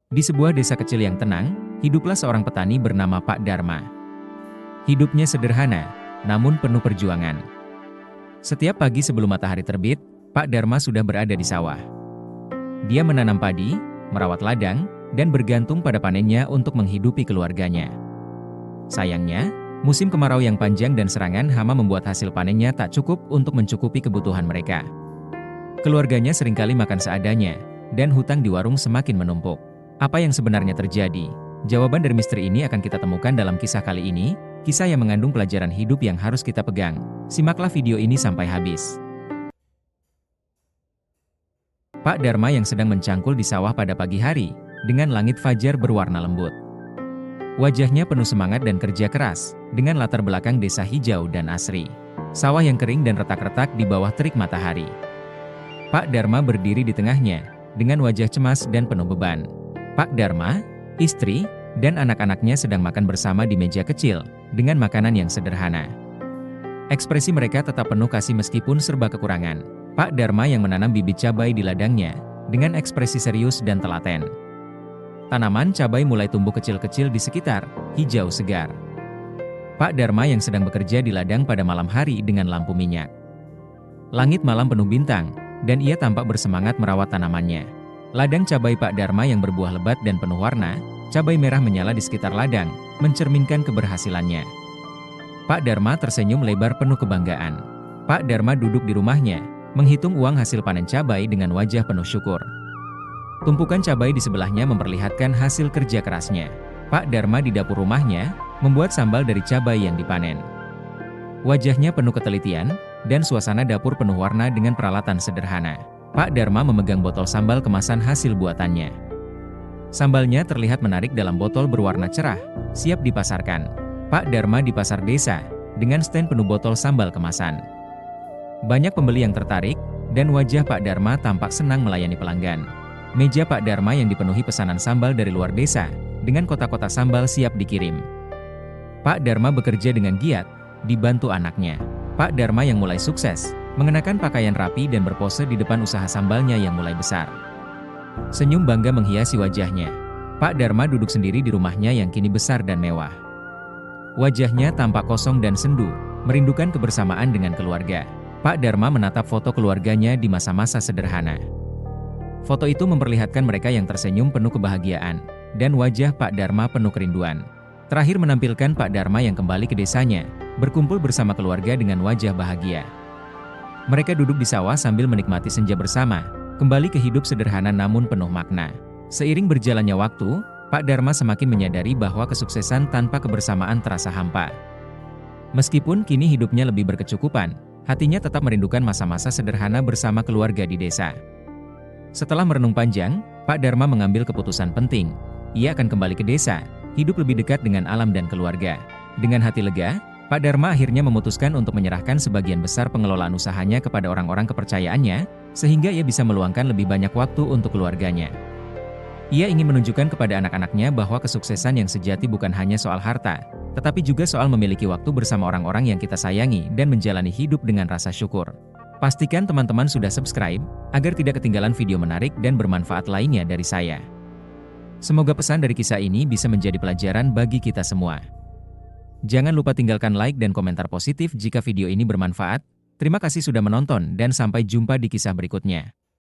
Di sebuah desa kecil yang tenang, hiduplah seorang petani bernama Pak Darma. Hidupnya sederhana, namun penuh perjuangan. Setiap pagi sebelum matahari terbit, Pak Darma sudah berada di sawah. Dia menanam padi, merawat ladang, dan bergantung pada panennya untuk menghidupi keluarganya. Sayangnya, musim kemarau yang panjang dan serangan hama membuat hasil panennya tak cukup untuk mencukupi kebutuhan mereka. Keluarganya seringkali makan seadanya, dan hutang di warung semakin menumpuk. Apa yang sebenarnya terjadi? Jawaban dari misteri ini akan kita temukan dalam kisah kali ini, kisah yang mengandung pelajaran hidup yang harus kita pegang. Simaklah video ini sampai habis. Pak Darma yang sedang mencangkul di sawah pada pagi hari, dengan langit fajar berwarna lembut. Wajahnya penuh semangat dan kerja keras, dengan latar belakang desa hijau dan asri. Sawah yang kering dan retak-retak di bawah terik matahari. Pak Darma berdiri di tengahnya, dengan wajah cemas dan penuh beban. Pak Darma, istri, dan anak-anaknya sedang makan bersama di meja kecil, dengan makanan yang sederhana. Ekspresi mereka tetap penuh kasih meskipun serba kekurangan. Pak Darma yang menanam bibit cabai di ladangnya, dengan ekspresi serius dan telaten. Tanaman cabai mulai tumbuh kecil-kecil di sekitar, hijau segar. Pak Darma yang sedang bekerja di ladang pada malam hari dengan lampu minyak. Langit malam penuh bintang, dan ia tampak bersemangat merawat tanamannya. Ladang cabai Pak Darma yang berbuah lebat dan penuh warna, cabai merah menyala di sekitar ladang, mencerminkan keberhasilannya. Pak Darma tersenyum lebar penuh kebanggaan. Pak Darma duduk di rumahnya, menghitung uang hasil panen cabai dengan wajah penuh syukur. Tumpukan cabai di sebelahnya memperlihatkan hasil kerja kerasnya. Pak Darma di dapur rumahnya, membuat sambal dari cabai yang dipanen. Wajahnya penuh ketelitian, dan suasana dapur penuh warna dengan peralatan sederhana. Pak Darma memegang botol sambal kemasan hasil buatannya. Sambalnya terlihat menarik dalam botol berwarna cerah, siap dipasarkan. Pak Darma di pasar desa, dengan stand penuh botol sambal kemasan. Banyak pembeli yang tertarik, dan wajah Pak Darma tampak senang melayani pelanggan. Meja Pak Darma yang dipenuhi pesanan sambal dari luar desa, dengan kotak-kotak sambal siap dikirim. Pak Darma bekerja dengan giat, dibantu anaknya. Pak Darma yang mulai sukses, mengenakan pakaian rapi dan berpose di depan usaha sambalnya yang mulai besar. Senyum bangga menghiasi wajahnya. Pak Darma duduk sendiri di rumahnya yang kini besar dan mewah. Wajahnya tampak kosong dan sendu, merindukan kebersamaan dengan keluarga. Pak Darma menatap foto keluarganya di masa-masa sederhana. Foto itu memperlihatkan mereka yang tersenyum penuh kebahagiaan, dan wajah Pak Darma penuh kerinduan. Terakhir menampilkan Pak Darma yang kembali ke desanya, berkumpul bersama keluarga dengan wajah bahagia. Mereka duduk di sawah sambil menikmati senja bersama, kembali ke hidup sederhana namun penuh makna. Seiring berjalannya waktu, Pak Darma semakin menyadari bahwa kesuksesan tanpa kebersamaan terasa hampa. Meskipun kini hidupnya lebih berkecukupan, hatinya tetap merindukan masa-masa sederhana bersama keluarga di desa. Setelah merenung panjang, Pak Darma mengambil keputusan penting. Ia akan kembali ke desa, hidup lebih dekat dengan alam dan keluarga. Dengan hati lega, Pak Darma akhirnya memutuskan untuk menyerahkan sebagian besar pengelolaan usahanya kepada orang-orang kepercayaannya, sehingga ia bisa meluangkan lebih banyak waktu untuk keluarganya. Ia ingin menunjukkan kepada anak-anaknya bahwa kesuksesan yang sejati bukan hanya soal harta, tetapi juga soal memiliki waktu bersama orang-orang yang kita sayangi dan menjalani hidup dengan rasa syukur. Pastikan teman-teman sudah subscribe, agar tidak ketinggalan video menarik dan bermanfaat lainnya dari saya. Semoga pesan dari kisah ini bisa menjadi pelajaran bagi kita semua. Jangan lupa tinggalkan like dan komentar positif jika video ini bermanfaat. Terima kasih sudah menonton dan sampai jumpa di kisah berikutnya.